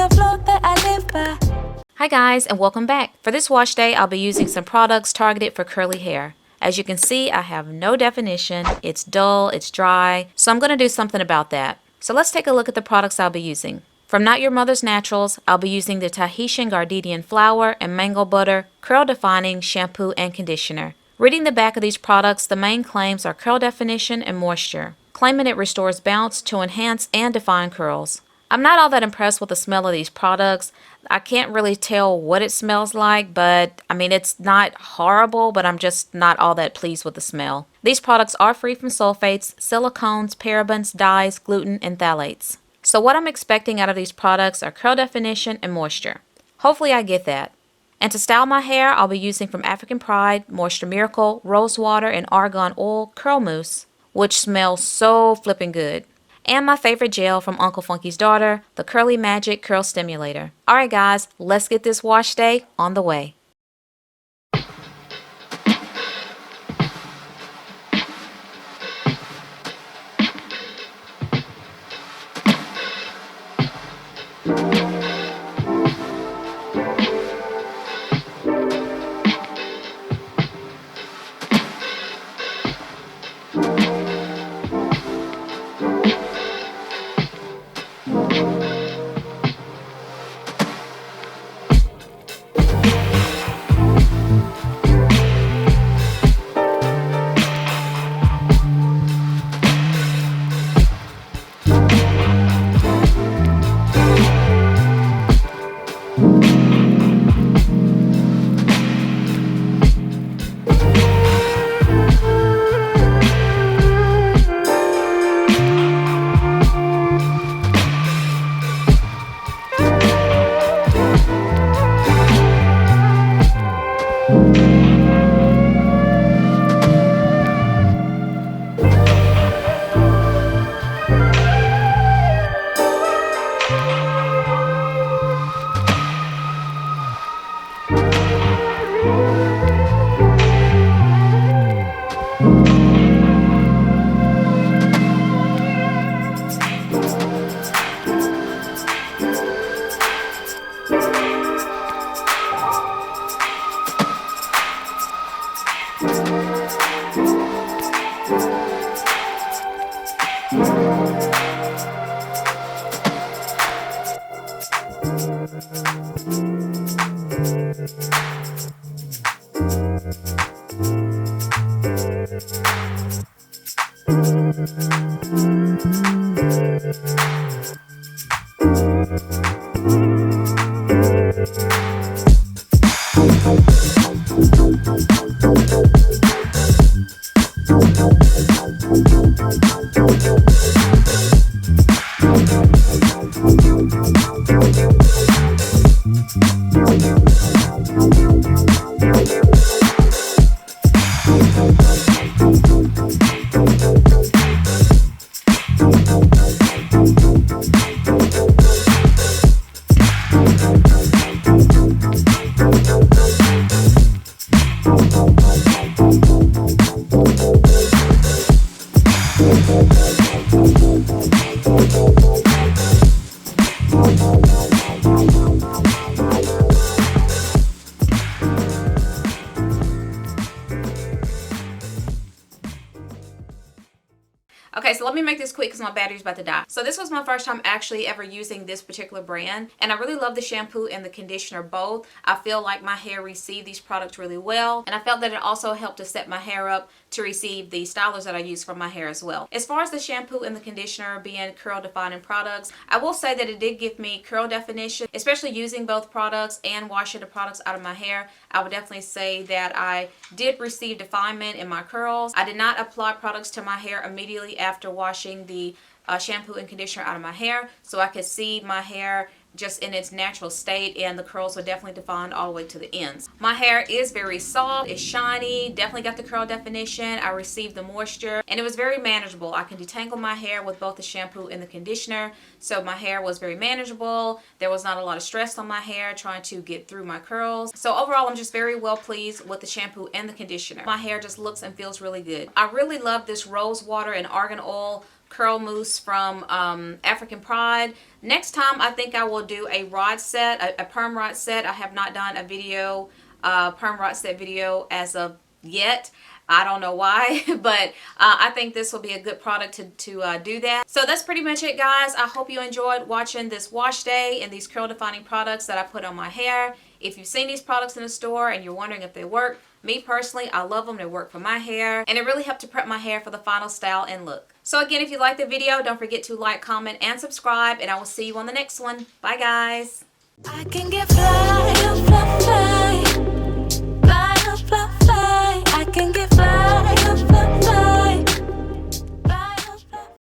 a flow that I live by. Hi guys, and welcome back. For this wash day, I'll be using some products targeted for curly hair. As you can see, I have no definition, it's dull, it's dry, so I'm going to do something about that. So let's take a look at the products I'll be using. From Not Your Mother's Naturals, I'll be using the Tahitian Gardenian Flour and Mango Butter Curl Defining Shampoo and Conditioner. Reading the back of these products, the main claims are curl definition and moisture, claiming it restores bounce to enhance and define curls. I'm not all that impressed with the smell of these products. I can't really tell what it smells like, but I mean, it's not horrible, but I'm just not all that pleased with the smell. These products are free from sulfates, silicones, parabens, dyes, gluten, and phthalates. So what I'm expecting out of these products are curl definition and moisture. Hopefully I get that. And to style my hair, I'll be using from African Pride, Moisture Miracle, Rose Water, and Argan Oil Curl Mousse, which smells so flippin' good. And my favorite gel from Uncle Funky's daughter, the Curly Magic Curl Stimulator. Alright guys, let's get this wash day on the way. Okay, so let me make this quick because my battery's about to die. So this was my first time actually ever using this particular brand, and I really love the shampoo and the conditioner both. I feel like my hair received these products really well, and I felt that it also helped to set my hair up to receive the stylers that I use for my hair as well. As far as the shampoo and the conditioner being curl defining products, I will say that it did give me curl definition, especially using both products and washing the products out of my hair. I would definitely say that I did receive definement in my curls. I did not apply products to my hair immediately after washing the shampoo and conditioner out of my hair, so I could see my hair just in its natural state, and the curls were definitely defined all the way to the ends. My hair is very soft, it's shiny, definitely got the curl definition. I received the moisture, and it was very manageable. I can detangle my hair with both the shampoo and the conditioner, so my hair was very manageable. There was not a lot of stress on my hair trying to get through my curls. So overall, I'm just very well pleased with the shampoo and the conditioner. My hair just looks and feels really good. I really love this rose water and argan oil curl mousse from African Pride. Next time I think I will do a rod set, a perm rod set. I have not done a video, perm rod set video as of yet. I don't know why, but I think this will be a good product to do that. So that's pretty much it, guys. I hope you enjoyed watching this wash day and these curl defining products that I put on my hair. If you've seen these products in the store and you're wondering if they work, me personally, I love them. They work for my hair, and it really helped to prep my hair for the final style and look. So again, if you liked the video, don't forget to like, comment, and subscribe, and I will see you on the next one. Bye, guys. I can get fly, fly, fly, fly, fly, fly. I can get fly.